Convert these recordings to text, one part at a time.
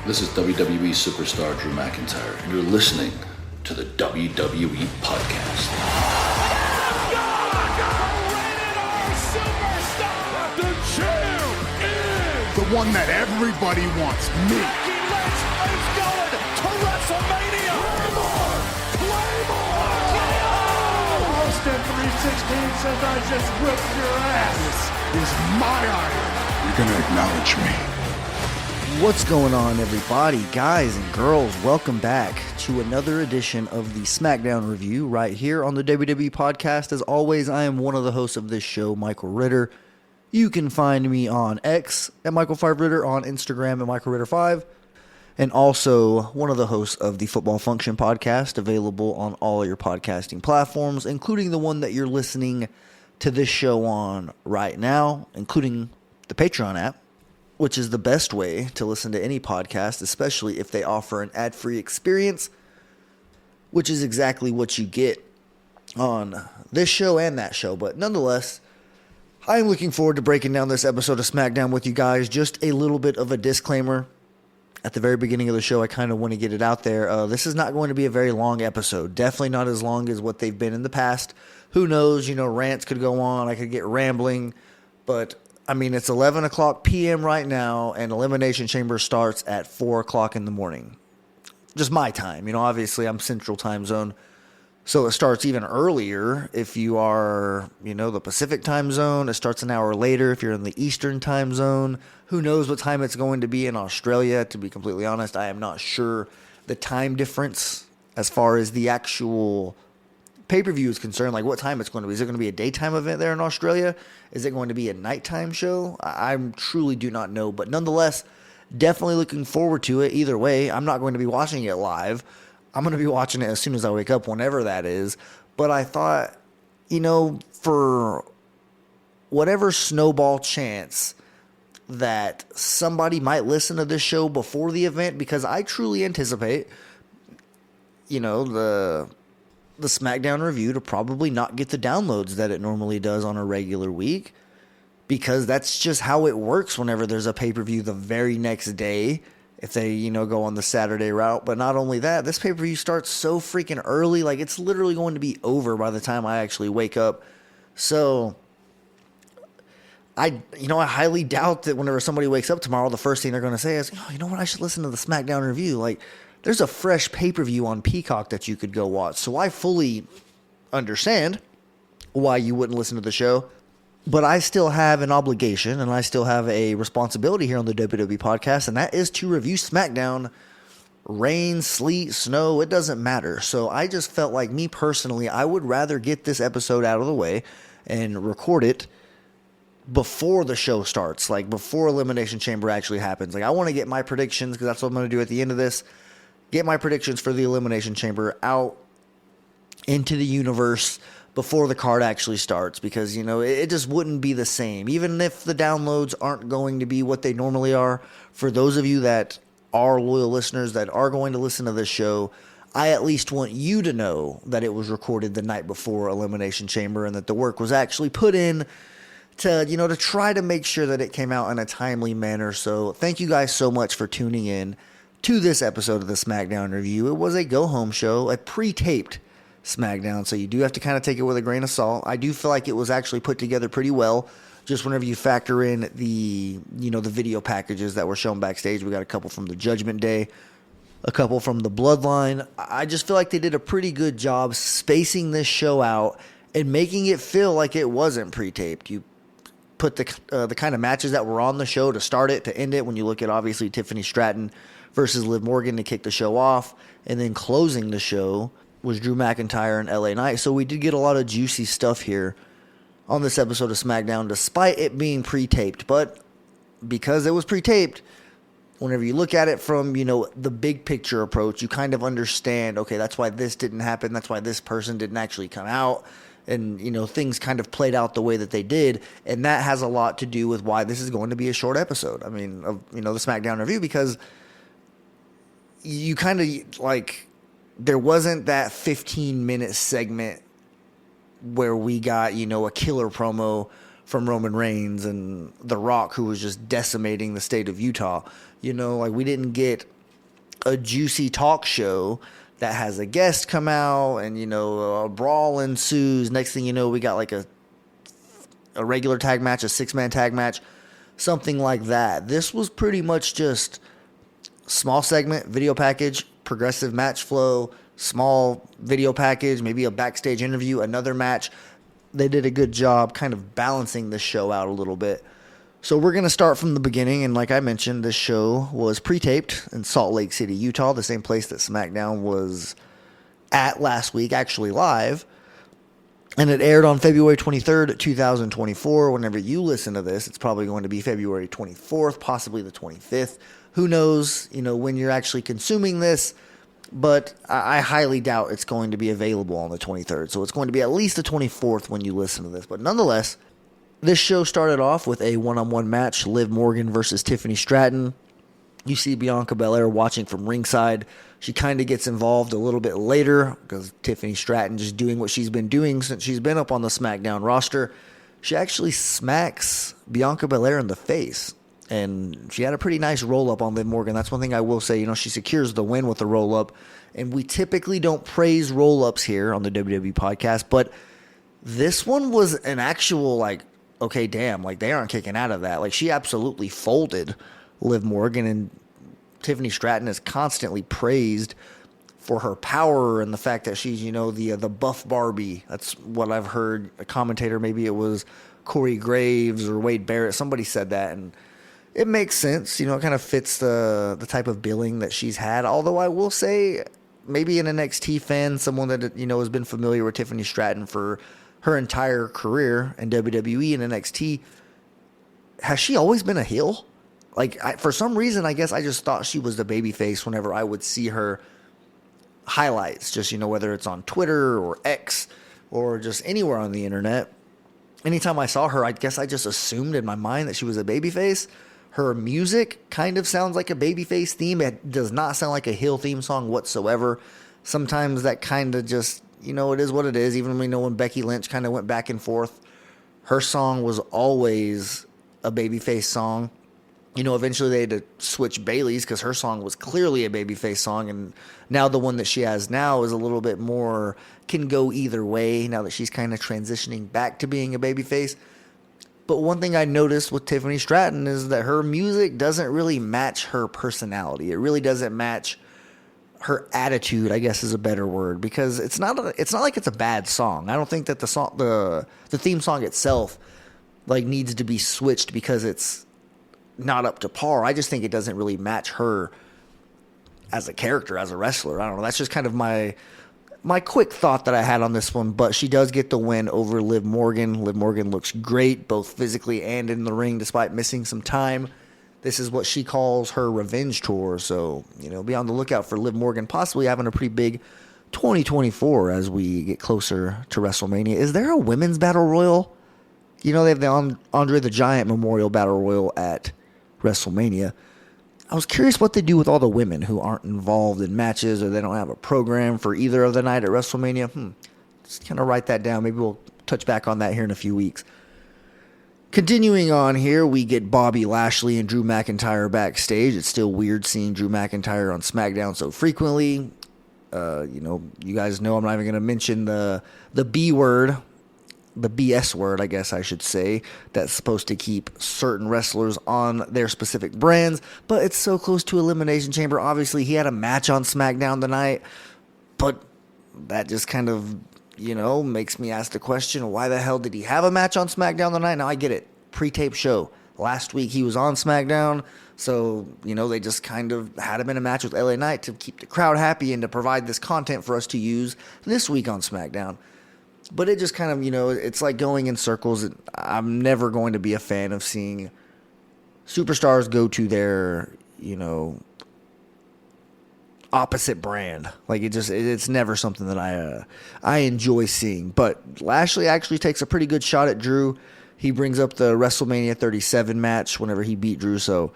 This is WWE superstar Drew McIntyre, and you're listening to the WWE Podcast. The champ is the one that everybody wants, me. It's going to WrestleMania. Claymore! Austin 316 says I just whipped your ass. This is my iron. You're going to acknowledge me. What's going on, everybody? Guys and girls, welcome back to another edition of the SmackDown review right here on the WWE Podcast. As always, I am one of the hosts of this show, Michael Ritter. You can find me on X at Michael5Ritter, on Instagram at MichaelRitter5, and also one of the hosts of the Football Function Podcast, available on all your podcasting platforms, including the one that you're listening to this show on right now, including the Patreon app, which is the best way to listen to any podcast, especially if they offer an ad-free experience, which is exactly what you get on this show and that show. But nonetheless, I'm looking forward to breaking down this episode of SmackDown with you guys. Just a little bit of a disclaimer. At the very beginning of the show, I kind of want to get it out there. This is not going to be a very long episode. Definitely not as long as what they've been in the past. Who knows? Rants could go on. I could get rambling. But I mean, it's 11 o'clock p.m. right now, and Elimination Chamber starts at 4 o'clock in the morning. Just my time. Obviously, I'm Central Time Zone, so it starts even earlier if you are, the Pacific Time Zone. It starts an hour later if you're in the Eastern Time Zone. Who knows what time it's going to be in Australia? To be completely honest, I am not sure the time difference as far as the actual pay-per-view is concerned, like what time it's going to be. Is it going to be a daytime event there in Australia? Is it going to be a nighttime show? I truly do not know, but nonetheless, definitely looking forward to it. Either way, I'm not going to be watching it live. I'm going to be watching it as soon as I wake up, whenever that is. But I thought, for whatever snowball chance that somebody might listen to this show before the event, because I truly anticipate, the SmackDown review to probably not get the downloads that it normally does on a regular week, because that's just how it works whenever there's a pay-per-view the very next day, if they, go on the Saturday route. But not only that, this pay-per-view starts so freaking early, like it's literally going to be over by the time I actually wake up. So I highly doubt that whenever somebody wakes up tomorrow, the first thing they're going to say is, you know what, I should listen to the SmackDown review. Like, there's a fresh pay-per-view on Peacock that you could go watch. So I fully understand why you wouldn't listen to the show. But I still have an obligation and I still have a responsibility here on the WWE Podcast, and that is to review SmackDown. Rain, sleet, snow, it doesn't matter. So I just felt like, me personally, I would rather get this episode out of the way and record it before the show starts, like before Elimination Chamber actually happens. Like, I want to get my predictions, because that's what I'm going to do at the end of this. Get my predictions for the Elimination Chamber out into the universe before the card actually starts, because, it just wouldn't be the same. Even if the downloads aren't going to be what they normally are, for those of you that are loyal listeners that are going to listen to this show, I at least want you to know that it was recorded the night before Elimination Chamber and that the work was actually put in to try to make sure that it came out in a timely manner. So thank you guys so much for tuning in to this episode of the SmackDown review. It was a go-home show, a pre-taped SmackDown, so you do have to kind of take it with a grain of salt. I do feel like it was actually put together pretty well, just whenever you factor in the video packages that were shown backstage. We got a couple from the Judgment Day, a couple from the Bloodline. I just feel like they did a pretty good job spacing this show out and making it feel like it wasn't pre-taped. You put the kind of matches that were on the show to start it, to end it, when you look at, obviously, Tiffany Stratton versus Liv Morgan to kick the show off, and then closing the show was Drew McIntyre and LA Knight. So we did get a lot of juicy stuff here on this episode of SmackDown, despite it being pre-taped. But because it was pre-taped, whenever you look at it from, the big picture approach, you kind of understand, okay, that's why this didn't happen, that's why this person didn't actually come out, and, things kind of played out the way that they did, and that has a lot to do with why this is going to be a short episode, of, the SmackDown review, because you kind of, there wasn't that 15-minute segment where we got, a killer promo from Roman Reigns and The Rock, who was just decimating the state of Utah. We didn't get a juicy talk show that has a guest come out and, a brawl ensues. Next thing you know, we got like a regular tag match, a 6-man tag match, something like that. This was pretty much just small segment, video package, progressive match flow, small video package, maybe a backstage interview, another match. They did a good job kind of balancing the show out a little bit. So we're going to start from the beginning, and like I mentioned, this show was pre-taped in Salt Lake City, Utah, the same place that SmackDown was at last week, actually live. And it aired on February 23rd, 2024. Whenever you listen to this, it's probably going to be February 24th, possibly the 25th. Who knows, when you're actually consuming this, but I highly doubt it's going to be available on the 23rd. So it's going to be at least the 24th when you listen to this. But nonetheless, this show started off with a one-on-one match, Liv Morgan versus Tiffany Stratton. You see Bianca Belair watching from ringside. She kind of gets involved a little bit later because Tiffany Stratton just doing what she's been doing since she's been up on the SmackDown roster. She actually smacks Bianca Belair in the face, and she had a pretty nice roll-up on Liv Morgan. That's one thing I will say. She secures the win with a roll-up, and we typically don't praise roll-ups here on the WWE podcast, but this one was an actual, okay, damn, they aren't kicking out of that. She absolutely folded Liv Morgan, and Tiffany Stratton is constantly praised for her power and the fact that she's, the buff Barbie. That's what I've heard. A commentator, maybe it was Corey Graves or Wade Barrett, somebody said that, and it makes sense. It kind of fits the type of billing that she's had. Although I will say, maybe an NXT fan, someone that, has been familiar with Tiffany Stratton for her entire career in WWE and NXT, has she always been a heel? For some reason, I guess I just thought she was the babyface whenever I would see her highlights, just, whether it's on Twitter or X or just anywhere on the internet. Anytime I saw her, I guess I just assumed in my mind that she was a babyface. Her music kind of sounds like a babyface theme. It does not sound like a heel theme song whatsoever. Sometimes that kind of just, it is what it is. Even when Becky Lynch kind of went back and forth, her song was always a babyface song. Eventually they had to switch Bayley's because her song was clearly a babyface song, and now the one that she has now is a little bit more, can go either way now that she's kind of transitioning back to being a babyface. But one thing I noticed with Tiffany Stratton is that her music doesn't really match her personality. It really doesn't match her attitude, I guess is a better word, because it's not like it's a bad song. I don't think that the theme song itself needs to be switched because it's not up to par. I just think it doesn't really match her as a character, as a wrestler. I don't know. That's just kind of my quick thought that I had on this one. But she does get the win over Liv Morgan. Liv Morgan looks great, both physically and in the ring, despite missing some time. This is what she calls her revenge tour. So, be on the lookout for Liv Morgan possibly having a pretty big 2024 as we get closer to WrestleMania. Is there a women's battle royal? They have the Andre the Giant Memorial Battle Royal at WrestleMania. I was curious what they do with all the women who aren't involved in matches or they don't have a program for either of the night at WrestleMania. Just kind of write that down. Maybe we'll touch back on that here in a few weeks. Continuing on here, we get Bobby Lashley and Drew McIntyre backstage. It's still weird seeing Drew McIntyre on SmackDown so frequently. You guys know I'm not even going to mention the B word, the BS word, I guess I should say, that's supposed to keep certain wrestlers on their specific brands, but it's so close to Elimination Chamber. Obviously, he had a match on SmackDown tonight, but that just kind of, makes me ask the question, why the hell did he have a match on SmackDown tonight? Now, I get it. Pre-tape show. Last week, he was on SmackDown, so, they just kind of had him in a match with LA Knight to keep the crowd happy and to provide this content for us to use this week on SmackDown. But it just kind of, it's like going in circles. I'm never going to be a fan of seeing superstars go to their, opposite brand. It's never something that I enjoy seeing. But Lashley actually takes a pretty good shot at Drew. He brings up the WrestleMania 37 match whenever he beat Drew. So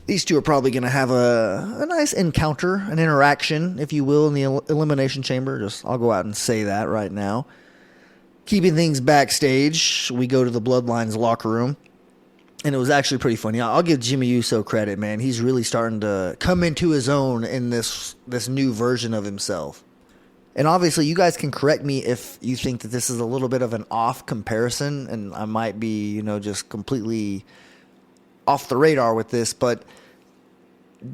these two are probably going to have a nice encounter, an interaction, if you will, in the Elimination Chamber. I'll go out and say that right now. Keeping things backstage, we go to the Bloodlines locker room. And it was actually pretty funny. I'll give Jimmy Uso credit, man. He's really starting to come into his own in this new version of himself. And obviously, you guys can correct me if you think that this is a little bit of an off comparison, and I might be, just completely off the radar with this, but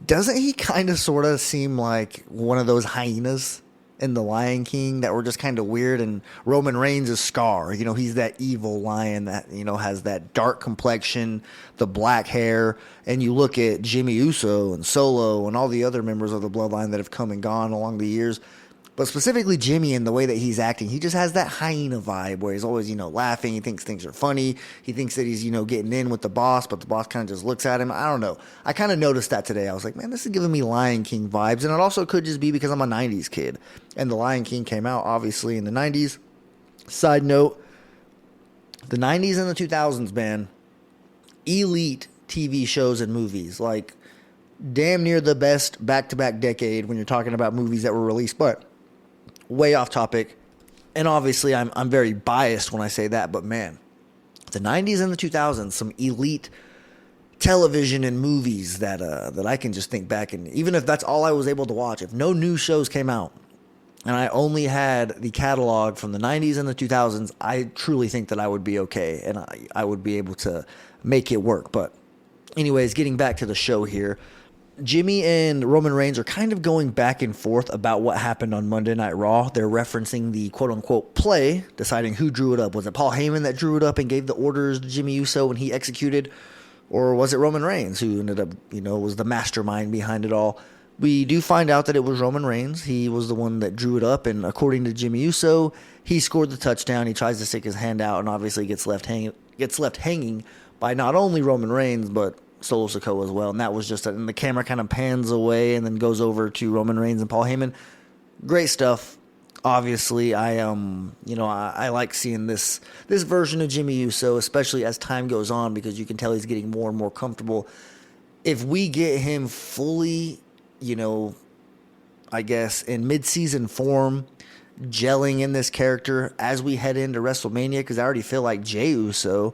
doesn't he kind of sort of seem like one of those hyenas in The Lion King that were just kind of weird? And Roman Reigns is Scar. He's that evil lion that, has that dark complexion, the black hair. And you look at Jimmy Uso and Solo and all the other members of the bloodline that have come and gone along the years. But specifically Jimmy and the way that he's acting, he just has that hyena vibe where he's always, laughing. He thinks things are funny. He thinks that he's, getting in with the boss, but the boss kind of just looks at him. I don't know. I kind of noticed that today. I was like, man, this is giving me Lion King vibes. And it also could just be because I'm a 90s kid. And the Lion King came out, obviously, in the 90s. Side note, the 90s and the 2000s, man, elite TV shows and movies. Like, damn near the best back-to-back decade when you're talking about movies that were released. But way off topic, and obviously I'm very biased when I say that, but man, the 90s and the 2000s, some elite television and movies that I can just think back, and even if that's all I was able to watch, if no new shows came out and I only had the catalog from the 90s and the 2000s, I truly think that I would be okay, and I would be able to make it work. But anyways, getting back to the show here, Jimmy and Roman Reigns are kind of going back and forth about what happened on Monday Night Raw. They're referencing the quote-unquote play, deciding who drew it up. Was it Paul Heyman that drew it up and gave the orders to Jimmy Uso and he executed? Or was it Roman Reigns who ended up, was the mastermind behind it all? We do find out that it was Roman Reigns. He was the one that drew it up, and according to Jimmy Uso, he scored the touchdown. He tries to stick his hand out and obviously gets left hanging by not only Roman Reigns, but Solo Sikoa as well. And that was just and the camera kind of pans away and then goes over to Roman Reigns and Paul Heyman. Great stuff. Obviously, I like seeing this version of Jimmy Uso, especially as time goes on, because you can tell he's getting more and more comfortable. If we get him fully, I guess in mid-season form, gelling in this character as we head into WrestleMania, because I already feel like Jey Uso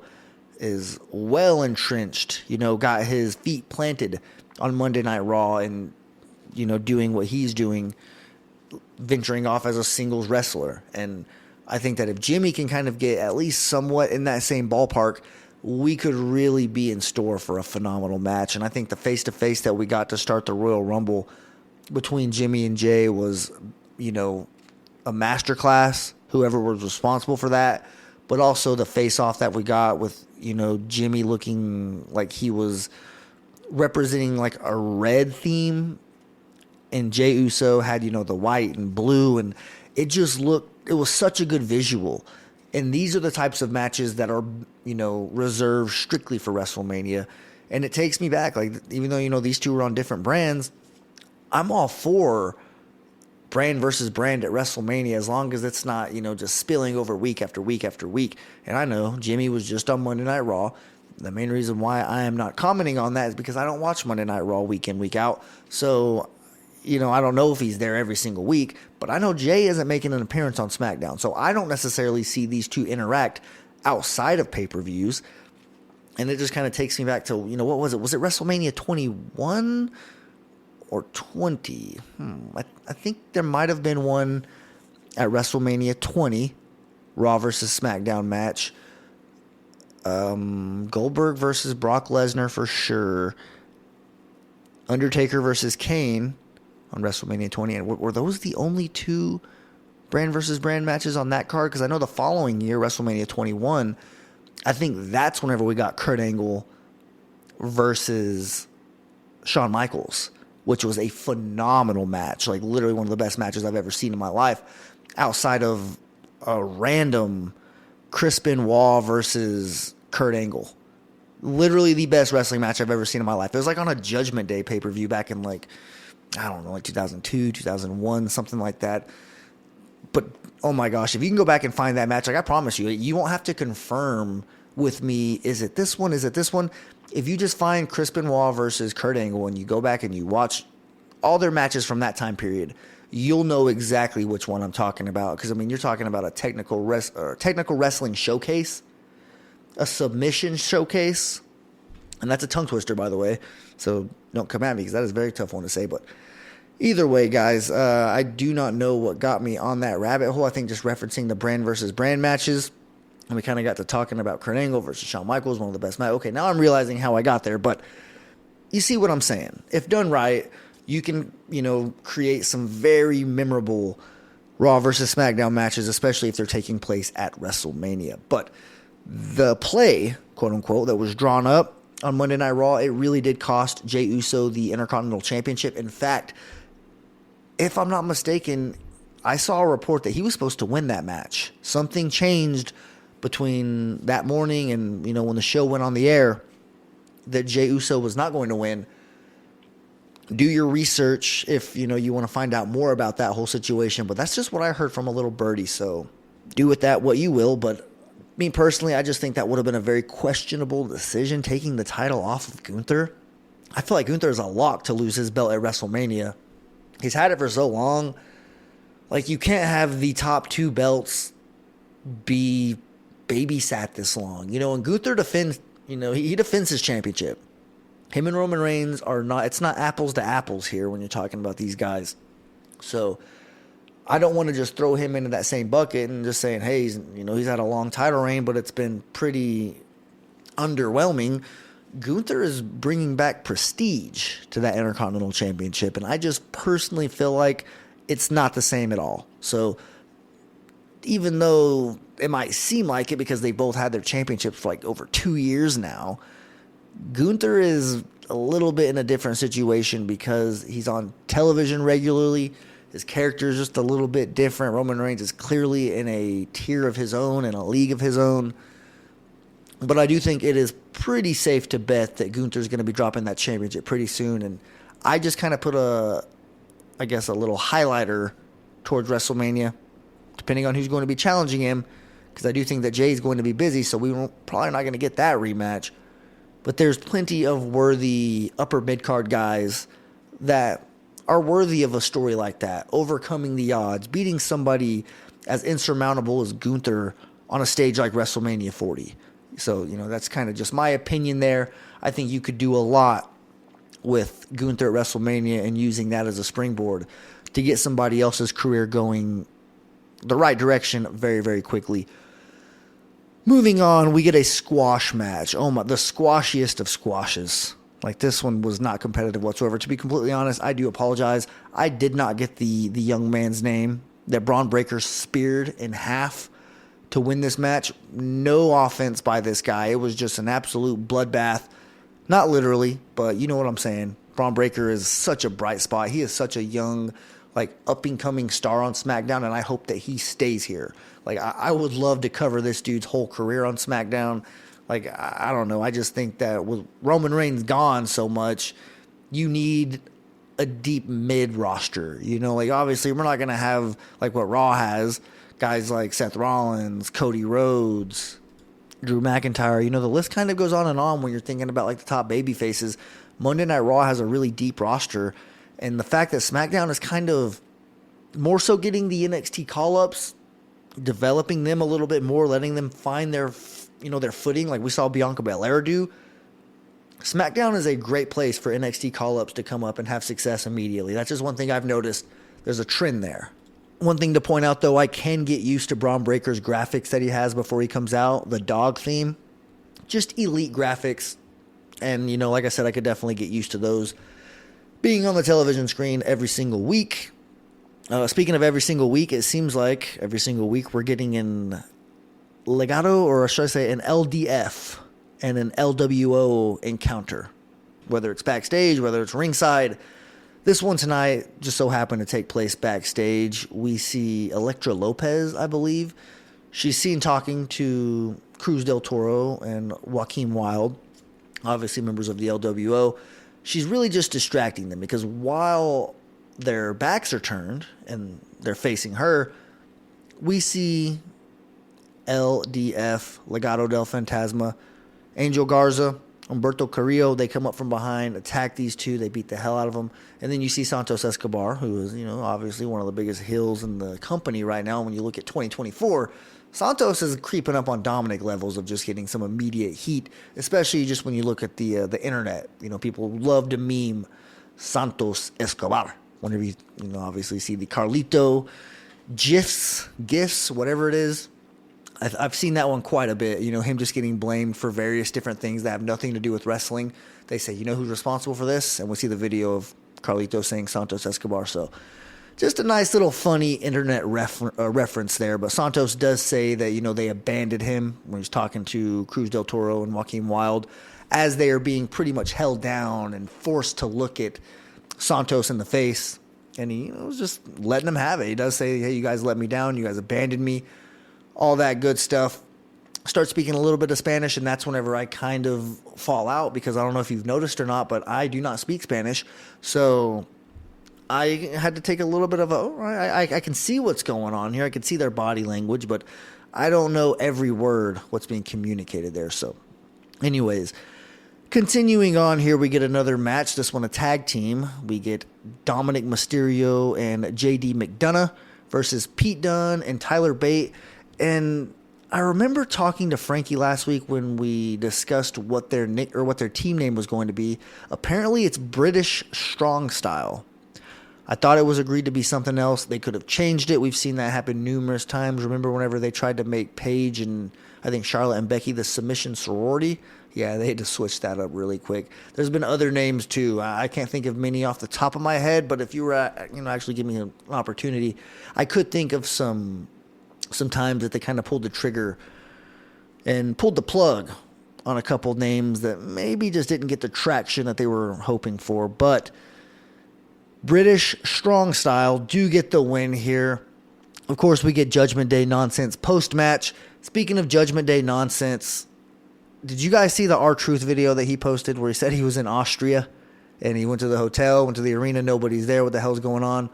is well entrenched, got his feet planted on Monday Night Raw and, doing what he's doing, venturing off as a singles wrestler. And I think that if Jimmy can kind of get at least somewhat in that same ballpark, we could really be in store for a phenomenal match. And I think the face-to-face that we got to start the Royal Rumble between Jimmy and Jey was, a masterclass, whoever was responsible for that. But also the face-off that we got with, Jimmy looking like he was representing like a red theme, and Jey Uso had, the white and blue, and it was such a good visual. And these are the types of matches that are, reserved strictly for WrestleMania. And it takes me back, like, even though, these two are on different brands, I'm all for brand versus brand at WrestleMania, as long as it's not, just spilling over week after week after week. And I know Jimmy was just on Monday Night Raw. The main reason why I am not commenting on that is because I don't watch Monday Night Raw week in, week out. So, I don't know if he's there every single week, but I know Jey isn't making an appearance on SmackDown. So I don't necessarily see these two interact outside of pay-per-views. And it just kind of takes me back to, what was it? Was it WrestleMania 21? Or 20. I think there might have been one at WrestleMania 20, Raw versus SmackDown match. Goldberg versus Brock Lesnar for sure. Undertaker versus Kane on WrestleMania 20. And were those the only two brand versus brand matches on that card? Because I know the following year, WrestleMania 21, I think that's whenever we got Kurt Angle versus Shawn Michaels, which was a phenomenal match, like literally one of the best matches I've ever seen in my life, outside of a random Chris Benoit versus Kurt Angle. Literally the best wrestling match I've ever seen in my life. It was like on a Judgment Day pay-per-view back in like 2002, 2001, something like that. But, oh my gosh, if you can go back and find that match, like I promise you, you won't have to confirm with me, is it this one, is it this one? If you just find Chris Benoit versus Kurt Angle and you go back and you watch all their matches from that time period, you'll know exactly which one I'm talking about. Because, you're talking about a technical wrestling showcase, a submission showcase, And that's a tongue twister, by the way. So don't come at me because that is a very tough one to say. But either way, guys, I do not know what got me on that rabbit hole. I think just referencing the brand versus brand matches. And we kind of got to talking about Kurt Angle versus Shawn Michaels, one of the best matches. Okay, now I'm realizing how I got there. But you see what I'm saying. If done right, you can, create some very memorable Raw versus SmackDown matches, especially if they're taking place at WrestleMania. But the play, quote unquote, that was drawn up on Monday Night Raw, it really did cost Jey Uso the Intercontinental Championship. In fact, if I'm not mistaken, I saw a report that he was supposed to win that match. Something changed between that morning and, when the show went on the air, that Jey Uso was not going to win. Do your research if, you want to find out more about that whole situation. But that's just what I heard from a little birdie. So do with that what you will. But me personally, I just think that would have been a very questionable decision, taking the title off of Gunther. I feel like Gunther is a lock to lose his belt at WrestleMania. He's had it for so long. Like, you can't have the top two belts be babysat this long. And Gunther defends, he defends his championship. Him and Roman Reigns it's not apples to apples here when you're talking about these guys. So I don't want to just throw him into that same bucket and just saying, hey, he's had a long title reign, but it's been pretty underwhelming. Gunther is bringing back prestige to that Intercontinental Championship, and I just personally feel like it's not the same at all. So even though it might seem like it because they both had their championships for like over 2 years now, Gunther is a little bit in a different situation because he's on television regularly. His character is just a little bit different. Roman Reigns is clearly in a tier of his own, in a league of his own. But I do think it is pretty safe to bet that Gunther's going to be dropping that championship pretty soon. And I just kind of put a little highlighter towards WrestleMania, depending on who's going to be challenging him, because I do think that Jay's going to be busy, so probably not going to get that rematch. But there's plenty of worthy upper mid-card guys that are worthy of a story like that, overcoming the odds, beating somebody as insurmountable as Gunther on a stage like WrestleMania 40. So, that's kind of just my opinion there. I think you could do a lot with Gunther at WrestleMania and using that as a springboard to get somebody else's career going the right direction very, very quickly. Moving on, we get a squash match. Oh my, the squashiest of squashes. Like, this one was not competitive whatsoever. To be completely honest, I do apologize. I did not get the young man's name that Braun Breaker speared in half to win this match. No offense by this guy. It was just an absolute bloodbath. Not literally, but you know what I'm saying. Braun Breaker is such a bright spot. He is such a young, up-and-coming star on SmackDown, and I hope that he stays here. I would love to cover this dude's whole career on SmackDown. I don't know. I just think that with Roman Reigns gone so much, you need a deep mid roster. Obviously, we're not going to have what Raw has, guys like Seth Rollins, Cody Rhodes, Drew McIntyre. The list kind of goes on and on when you're thinking about the top baby faces. Monday Night Raw has a really deep roster, and the fact that SmackDown is kind of more so getting the NXT call-ups, developing them a little bit more, letting them find their footing, like we saw Bianca Belair do. SmackDown is a great place for NXT call-ups to come up and have success immediately. That's just one thing I've noticed. There's a trend there. One thing to point out, though, I can get used to Braun Breaker's graphics that he has before he comes out. The dog theme, just elite graphics. And, like I said, I could definitely get used to those being on the television screen every single week. Speaking of every single week, it seems like every single week we're getting an Legado, or should I say an LDF and an LWO encounter. Whether it's backstage, whether it's ringside. This one tonight just so happened to take place backstage. We see Elektra Lopez, I believe. She's seen talking to Cruz del Toro and Joaquin Wilde, obviously members of the LWO. She's really just distracting them because while their backs are turned and they're facing her, we see LDF, Legado del Fantasma, Angel Garza, Humberto Carrillo. They come up from behind, attack these two. They beat the hell out of them. And then you see Santos Escobar, who is, obviously one of the biggest heels in the company right now when you look at 2024. Santos is creeping up on Dominic levels of just getting some immediate heat, especially just when you look at the internet. People love to meme Santos Escobar. Whenever you obviously see the Carlito GIFs, whatever it is. I've seen that one quite a bit. Him just getting blamed for various different things that have nothing to do with wrestling. They say, who's responsible for this? And we see the video of Carlito saying Santos Escobar. So just a nice little funny internet reference there. But Santos does say that, they abandoned him when he's talking to Cruz del Toro and Joaquin Wilde as they are being pretty much held down and forced to look at Santos in the face. And he was just letting them have it. He does say, hey, you guys let me down. You guys abandoned me. All that good stuff. Start speaking a little bit of Spanish, and that's whenever I kind of fall out, because I don't know if you've noticed or not, but I do not speak Spanish. So I had to take a little bit of I can see what's going on here. I can see their body language, but I don't know every word what's being communicated there. So anyways, continuing on here, we get another match. This one a tag team. We get Dominic Mysterio and JD McDonough versus Pete Dunne and Tyler Bate. And I remember talking to Frankie last week when we discussed what their team name was going to be. Apparently, it's British Strong Style. I thought it was agreed to be something else. They could have changed it. We've seen that happen numerous times. Remember whenever they tried to make Paige and I think Charlotte and Becky the submission sorority? Yeah, they had to switch that up really quick. There's been other names too. I can't think of many off the top of my head, but if you were actually give me an opportunity, I could think of some times that they kind of pulled the trigger and pulled the plug on a couple names that maybe just didn't get the traction that they were hoping for. But British Strong Style do get the win here. Of course, we get Judgment Day nonsense post-match. Speaking of Judgment Day nonsense, did you guys see the R-Truth video that he posted where he said he was in Austria and he went to the hotel, went to the arena, nobody's there, what the hell's going on?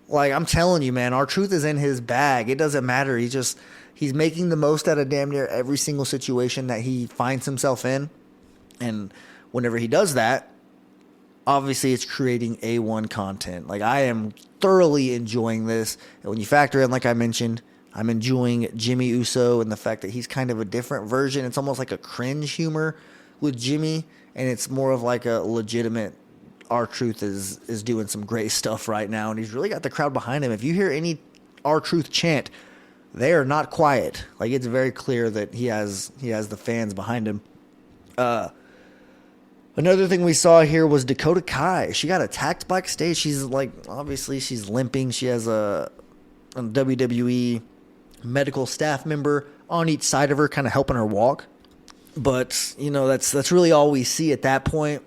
Like, I'm telling you, man, R-Truth is in his bag. It doesn't matter. He's making the most out of damn near every single situation that he finds himself in. And whenever he does that, obviously it's creating A1 content. Like, I am thoroughly enjoying this. And when you factor in, like I mentioned, I'm enjoying Jimmy Uso and the fact that he's kind of a different version. It's almost like a cringe humor with Jimmy, and it's more of like a legitimate R-Truth is doing some great stuff right now, and he's really got the crowd behind him. If you hear any R-Truth chant, they are not quiet. Like, it's very clear that he has the fans behind him. Another thing we saw here was Dakota Kai. She got attacked backstage. She's obviously she's limping. She has a WWE medical staff member on each side of her, kind of helping her walk. But that's really all we see at that point.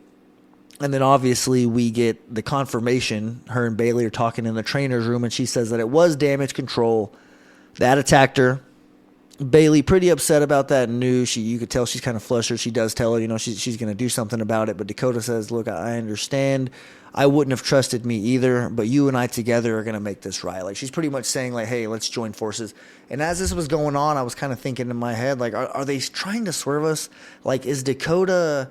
And then obviously we get the confirmation. Her and Bayley are talking in the trainer's room, and she says that it was damage control that attacked her. Bayley pretty upset about that news. You could tell she's kind of flustered. She does tell her, she's going to do something about it. But Dakota says, look, I understand. I wouldn't have trusted me either, but you and I together are going to make this right. Like, she's pretty much saying, like, hey, let's join forces. And as this was going on, I was kind of thinking in my head, like, are they trying to swerve us? Like, is Dakota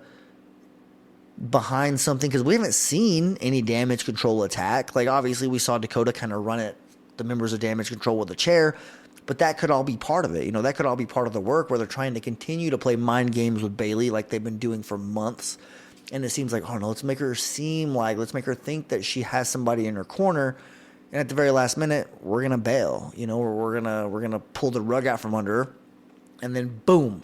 behind something? Because we haven't seen any damage control attack. Like, obviously we saw Dakota kind of run at the members of damage control with a chair, but that could all be part of it. That could all be part of the work where they're trying to continue to play mind games with Bayley like they've been doing for months. And it seems like, oh no, let's make her think that she has somebody in her corner, and at the very last minute we're gonna bail. We're gonna pull the rug out from under her, and then boom,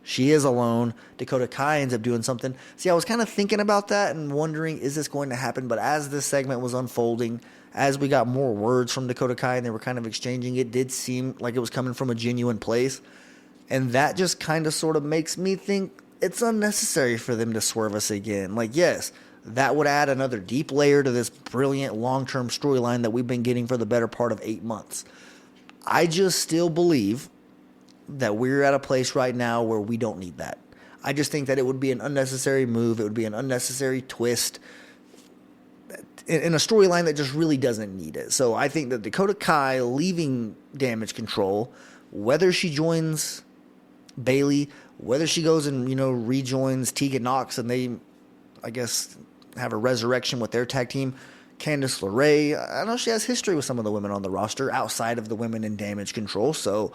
she is alone. Dakota Kai ends up doing something. See, I was kind of thinking about that and wondering, is this going to happen? But as this segment was unfolding, as we got more words from Dakota Kai and they were kind of exchanging, it did seem like it was coming from a genuine place. And that just kind of sort of makes me think it's unnecessary for them to swerve us again. Like, yes, that would add another deep layer to this brilliant long-term storyline that we've been getting for the better part of 8 months. I just still believe that we're at a place right now where we don't need that. I just think that it would be an unnecessary move. It would be an unnecessary twist in a storyline that just really doesn't need it. So I think that Dakota Kai leaving Damage Control, whether she joins Bayley, whether she goes and, rejoins Tegan Nox and they, I guess, have a resurrection with their tag team, Candice LeRae, I know she has history with some of the women on the roster outside of the women in Damage Control, so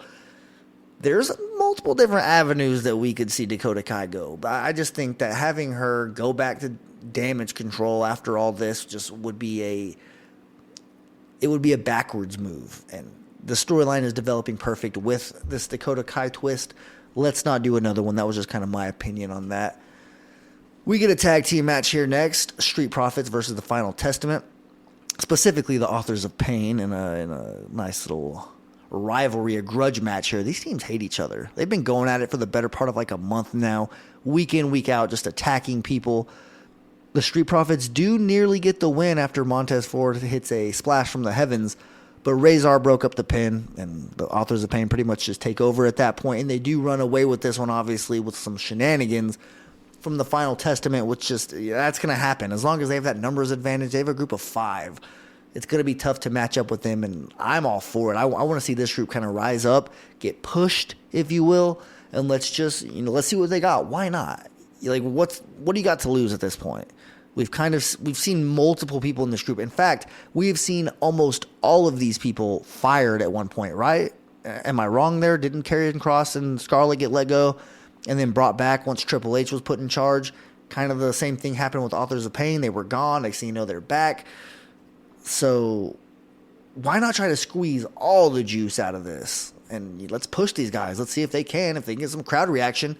there's multiple different avenues that we could see Dakota Kai go. But I just think that having her go back to Damage Control after all this just would be a backwards move. And the storyline is developing perfect with this Dakota Kai twist. Let's not do another one. That was just kind of my opinion on that. We get a tag team match here next. Street Profits versus the Final Testament. Specifically the Authors of Pain in a nice little rivalry, a grudge match here. These teams hate each other. They've been going at it for the better part of like a month now. Week in, week out, just attacking people. The Street Profits do nearly get the win after Montez Ford hits a splash from the heavens. But Razor broke up the pin, and the Authors of Pain pretty much just take over at that point. And they do run away with this one, obviously, with some shenanigans from the Final Testament, which that's going to happen. As long as they have that numbers advantage, they have a group of 5. It's going to be tough to match up with them, and I'm all for it. I want to see this group kind of rise up, get pushed, if you will, and let's see what they got. Why not? Like, what do you got to lose at this point? We've seen multiple people in this group. In fact, we've seen almost all of these people fired at one point, right? Am I wrong there? Didn't Karrion Kross and Scarlett get let go and then brought back once Triple H was put in charge? Kind of the same thing happened with Authors of Pain. They were gone. Next thing you know, they're back. So why not try to squeeze all the juice out of this? And let's push these guys. Let's see if they can get some crowd reaction,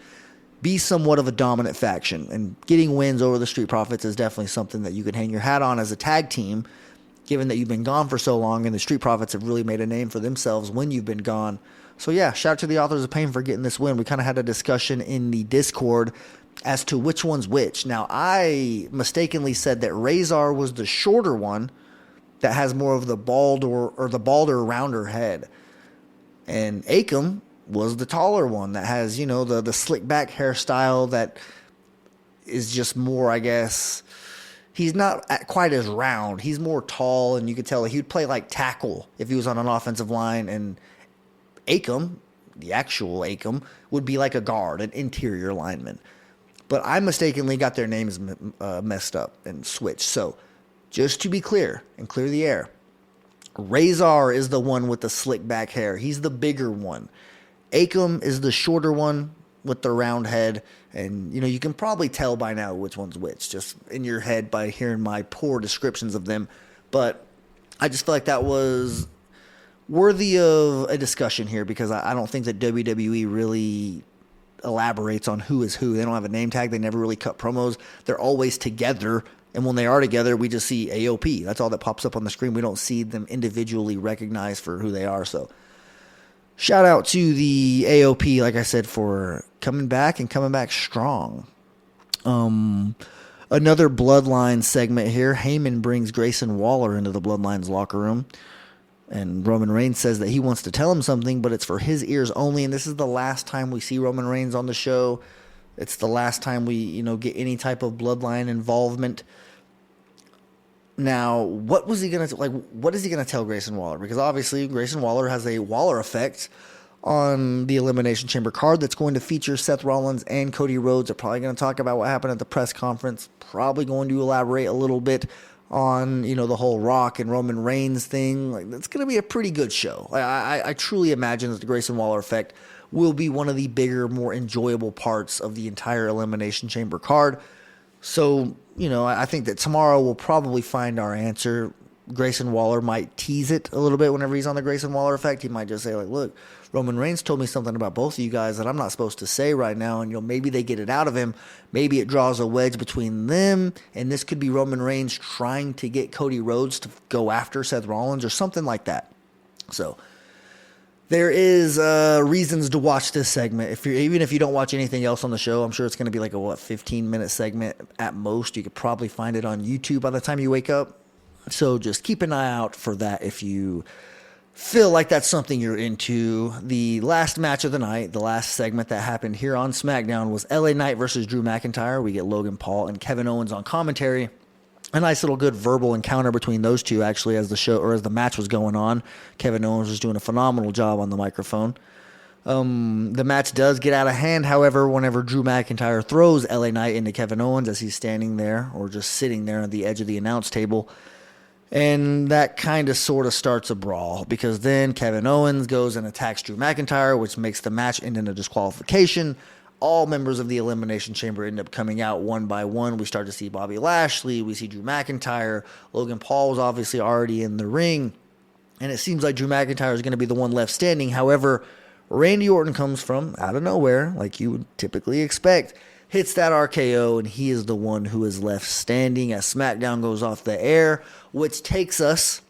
be somewhat of a dominant faction. And getting wins over the Street Profits is definitely something that you can hang your hat on as a tag team, given that you've been gone for so long, and the Street Profits have really made a name for themselves when you've been gone. So yeah, shout out to the Authors of Pain for getting this win. We kind of had a discussion in the Discord as to which one's which. Now, I mistakenly said that Razor was the shorter one that has more of the bald or the balder, rounder head. And Akam was the taller one that has, the slick back hairstyle that is just more, I guess, he's not quite as round. He's more tall, and you could tell he would play like tackle if he was on an offensive line. And Akam, the actual Akam, would be like a guard, an interior lineman. But I mistakenly got their names messed up and switched. So just to be clear and clear the air, Razor is the one with the slick back hair. He's the bigger one. Akam is the shorter one with the round head. And, you can probably tell by now which one's which, just in your head by hearing my poor descriptions of them. But I just feel like that was worthy of a discussion here, because I don't think that WWE really elaborates on who is who. They don't have a name tag. They never really cut promos. They're always together. And when they are together, we just see AOP. That's all that pops up on the screen. We don't see them individually recognized for who they are. So shout out to the AOP, like I said, for coming back and coming back strong. Another Bloodline segment here. Heyman brings Grayson Waller into the Bloodline's locker room. And Roman Reigns says that he wants to tell him something, but it's for his ears only. And this is the last time we see Roman Reigns on the show. It's the last time we, get any type of Bloodline involvement. Now, what is he going to tell Grayson Waller? Because obviously Grayson Waller has a Waller effect on the Elimination Chamber card that's going to feature Seth Rollins and Cody Rhodes. They're probably going to talk about what happened at the press conference. Probably going to elaborate a little bit on, the whole Rock and Roman Reigns thing. Like, it's going to be a pretty good show. I truly imagine that the Grayson Waller effect will be one of the bigger, more enjoyable parts of the entire Elimination Chamber card. So, I think that tomorrow we'll probably find our answer. Grayson Waller might tease it a little bit whenever he's on the Grayson Waller effect. He might just say, look, Roman Reigns told me something about both of you guys that I'm not supposed to say right now. And, maybe they get it out of him. Maybe it draws a wedge between them. And this could be Roman Reigns trying to get Cody Rhodes to go after Seth Rollins or something like that. So there is reasons to watch this segment. Even if you don't watch anything else on the show, I'm sure it's going to be like a 15-minute segment at most. You could probably find it on YouTube by the time you wake up. So just keep an eye out for that if you feel like that's something you're into. The last match of the night, the last segment that happened here on SmackDown, was LA Knight versus Drew McIntyre. We get Logan Paul and Kevin Owens on commentary. A nice little good verbal encounter between those two, actually, as the match was going on. Kevin Owens was doing a phenomenal job on the microphone. The match does get out of hand, however, whenever Drew McIntyre throws LA Knight into Kevin Owens as he's standing there or just sitting there on the edge of the announce table. And that kind of sort of starts a brawl because then Kevin Owens goes and attacks Drew McIntyre, which makes the match end in a disqualification. All members of the Elimination Chamber end up coming out one by one. We start to see Bobby Lashley. We see Drew McIntyre. Logan Paul was obviously already in the ring. And it seems like Drew McIntyre is going to be the one left standing. However, Randy Orton comes from out of nowhere, like you would typically expect, hits that RKO, and he is the one who is left standing as SmackDown goes off the air, which takes us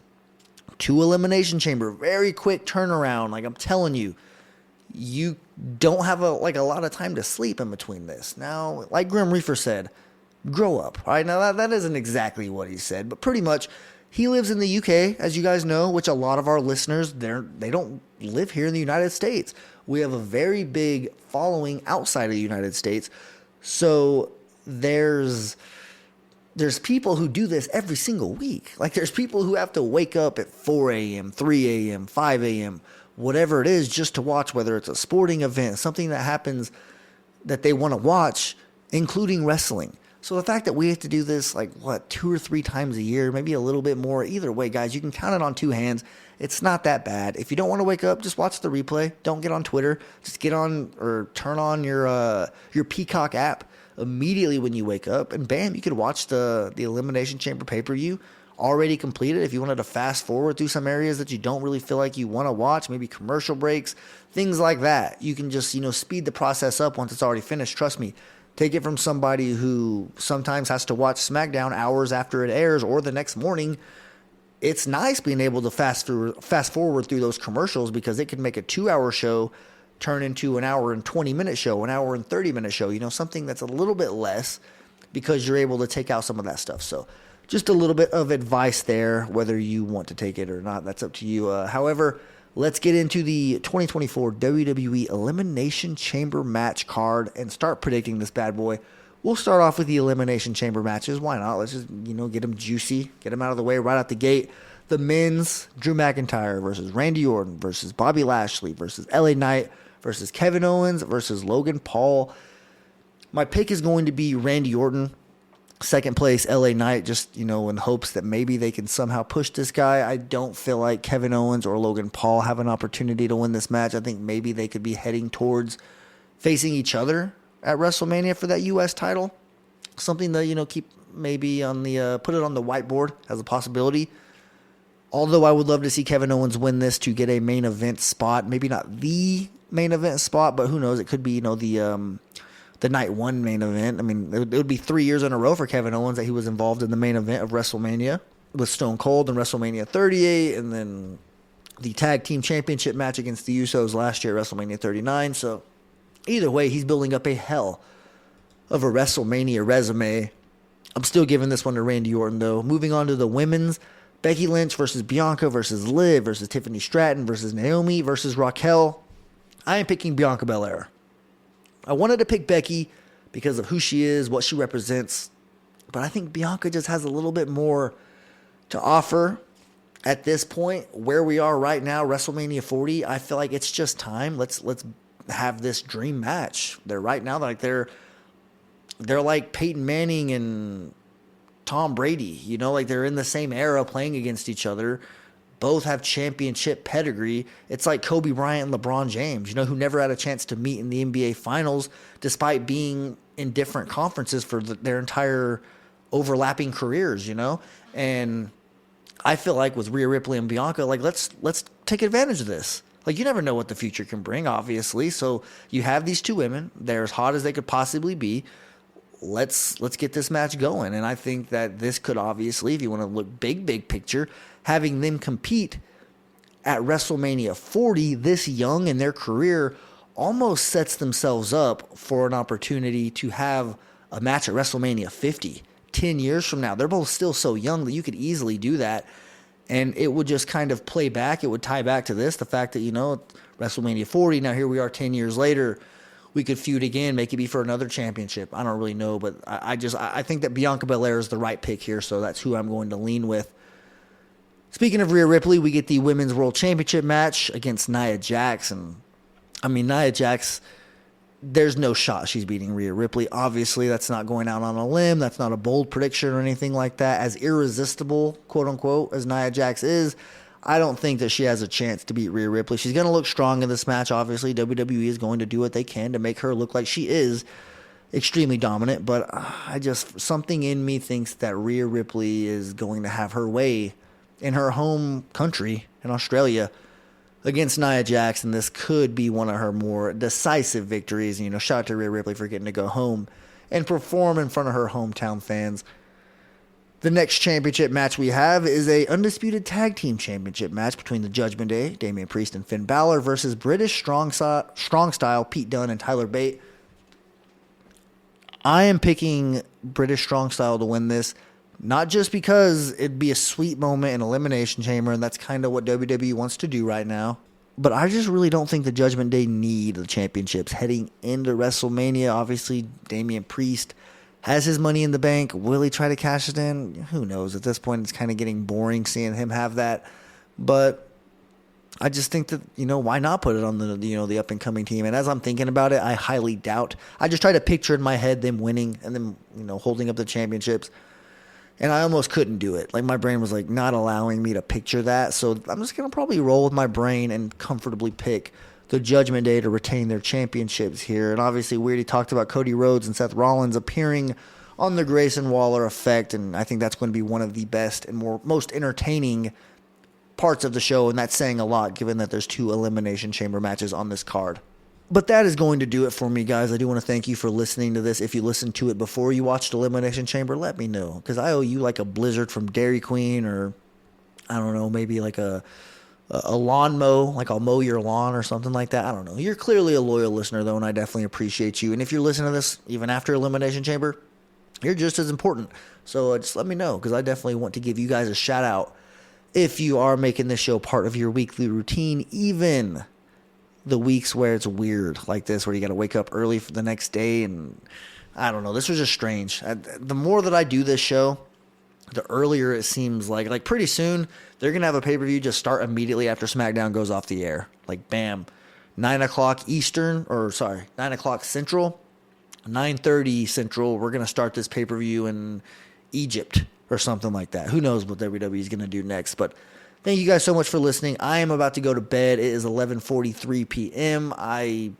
to Elimination Chamber. Very quick turnaround. Like I'm telling you, you don't have a lot of time to sleep in between this. Now, like Grim Reaper said, grow up. All right, now that isn't exactly what he said, but pretty much he lives in the UK, as you guys know, which a lot of our listeners, they don't live here in the United States. We have a very big following outside of the United States. So there's people who do this every single week. Like there's people who have to wake up at 4 a.m., 3 a.m., 5 a.m., whatever it is, just to watch, whether it's a sporting event, something that happens that they want to watch, including wrestling. So the fact that we have to do this 2 or 3 times a year, maybe a little bit more. Either way, guys, you can count it on 2 hands. It's not that bad. If you don't want to wake up, just watch the replay. Don't get on Twitter. Just get on or turn on your Peacock app immediately when you wake up, and bam, you could watch the Elimination Chamber pay-per-view already completed. If you wanted to fast forward through some areas that you don't really feel like you want to watch, maybe commercial breaks, things like that, you can just speed the process up once it's already finished. Trust me. Take it from somebody who sometimes has to watch SmackDown hours after it airs or the next morning. It's nice being able to fast forward through those commercials because it can make a 2-hour show turn into an hour and 20-minute show, an hour and 30-minute show, something that's a little bit less because you're able to take out some of that stuff. So just a little bit of advice there, whether you want to take it or not, that's up to you. However, let's get into the 2024 WWE Elimination Chamber match card and start predicting this bad boy. We'll start off with the Elimination Chamber matches. Why not? Let's just, get them juicy, get them out of the way right out the gate. The men's, Drew McIntyre versus Randy Orton versus Bobby Lashley versus LA Knight versus Kevin Owens versus Logan Paul. My pick is going to be Randy Orton. Second place, LA Knight, just, in hopes that maybe they can somehow push this guy. I don't feel like Kevin Owens or Logan Paul have an opportunity to win this match. I think maybe they could be heading towards facing each other at WrestleMania for that U.S. title. Something to, keep maybe on the, put it on the whiteboard as a possibility. Although I would love to see Kevin Owens win this to get a main event spot. Maybe not the main event spot, but who knows? It could be, the night one main event. I mean, it would be 3 years in a row for Kevin Owens that he was involved in the main event of WrestleMania with Stone Cold in WrestleMania 38, and then the tag team championship match against the Usos last year at WrestleMania 39. So either way, he's building up a hell of a WrestleMania resume. I'm still giving this one to Randy Orton, though. Moving on to the women's, Becky Lynch versus Bianca versus Liv versus Tiffany Stratton versus Naomi versus Raquel. I am picking Bianca Belair. I wanted to pick Becky because of who she is, what she represents, but I think Bianca just has a little bit more to offer at this point. Where we are right now, WrestleMania 40, I feel like it's just time. Let's have this dream match. They're right now they're like Peyton Manning and Tom Brady, they're in the same era playing against each other. Both have championship pedigree. It's like Kobe Bryant and LeBron James, who never had a chance to meet in the NBA Finals despite being in different conferences for their entire overlapping careers, And I feel like with Rhea Ripley and Bianca, let's take advantage of this. You never know what the future can bring, obviously. So you have these two women. They're as hot as they could possibly be. Let's get this match going. And I think that this could obviously, if you want to look big picture, having them compete at WrestleMania 40 this young in their career almost sets themselves up for an opportunity to have a match at WrestleMania 50 10 years from now. They're both still so young that you could easily do that. And it would just kind of play back. It would tie back to this, the fact that, WrestleMania 40, now here we are 10 years later. We could feud again, make it be for another championship. I don't really know, but I think that Bianca Belair is the right pick here, so that's who I'm going to lean with. Speaking of Rhea Ripley, we get the Women's World Championship match against Nia Jax. And, Nia Jax there's no shot she's beating Rhea Ripley. Obviously, that's not going out on a limb. That's not a bold prediction or anything like that. As irresistible, quote unquote, as Nia Jax is, I don't think that she has a chance to beat Rhea Ripley. She's going to look strong in this match. Obviously, WWE is going to do what they can to make her look like she is extremely dominant. But something in me thinks that Rhea Ripley is going to have her way in her home country in Australia against Nia Jax, and this could be one of her more decisive victories. Shout out to Rhea Ripley for getting to go home and perform in front of her hometown fans. The next championship match we have is a undisputed tag team championship match between the Judgment Day, Damian Priest and Finn Balor, versus British Strong Style, Pete Dunne and Tyler Bate. I am picking British Strong Style to win this, not just because it'd be a sweet moment in Elimination Chamber, and that's kind of what WWE wants to do right now, but I just really don't think the Judgment Day need the championships heading into WrestleMania. Obviously, Damian Priest has his money in the bank. Will he try to cash it in? Who knows? At this point, it's kind of getting boring seeing him have that, but I just think that, why not put it on the up-and-coming team? And as I'm thinking about it, I highly doubt. I just try to picture in my head them winning and them, holding up the championships. And I almost couldn't do it. Like, my brain was, not allowing me to picture that. So I'm just going to probably roll with my brain and comfortably pick the Judgment Day to retain their championships here. And obviously, we already talked about Cody Rhodes and Seth Rollins appearing on the Grayson Waller effect. And I think that's going to be one of the best and most entertaining parts of the show. And that's saying a lot, given that there's 2 Elimination Chamber matches on this card. But that is going to do it for me, guys. I do want to thank you for listening to this. If you listened to it before you watched Elimination Chamber, let me know, because I owe you a blizzard from Dairy Queen, or I don't know, maybe a lawn mow, I'll mow your lawn or something like that. I don't know. You're clearly a loyal listener, though, and I definitely appreciate you. And if you're listening to this even after Elimination Chamber, you're just as important. So just let me know, because I definitely want to give you guys a shout out if you are making this show part of your weekly routine, even the weeks where it's weird like this, where you got to wake up early for the next day. And I don't know, this was just strange. The more that I do this show, the earlier it seems like pretty soon they're going to have a pay-per-view just start immediately after SmackDown goes off the air. Bam, 9 o'clock Eastern, 9 o'clock Central, 9:30 Central. We're going to start this pay-per-view in Egypt or something like that. Who knows what WWE is going to do next, but thank you guys so much for listening. I am about to go to bed. It is 11:43 p.m. I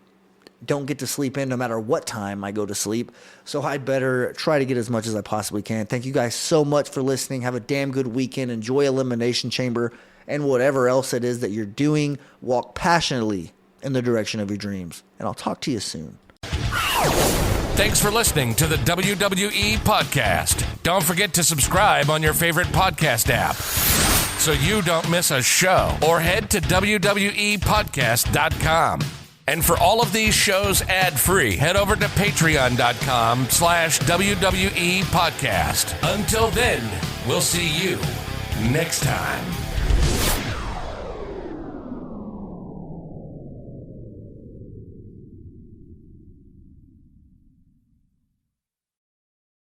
don't get to sleep in no matter what time I go to sleep, so I'd better try to get as much as I possibly can. Thank you guys so much for listening. Have a damn good weekend. Enjoy Elimination Chamber and whatever else it is that you're doing. Walk passionately in the direction of your dreams, and I'll talk to you soon. Thanks for listening to the WWE Podcast. Don't forget to subscribe on your favorite podcast app so you don't miss a show, or head to WWEpodcast.com. And for all of these shows ad-free, head over to patreon.com/WWE Podcast. Until then, we'll see you next time.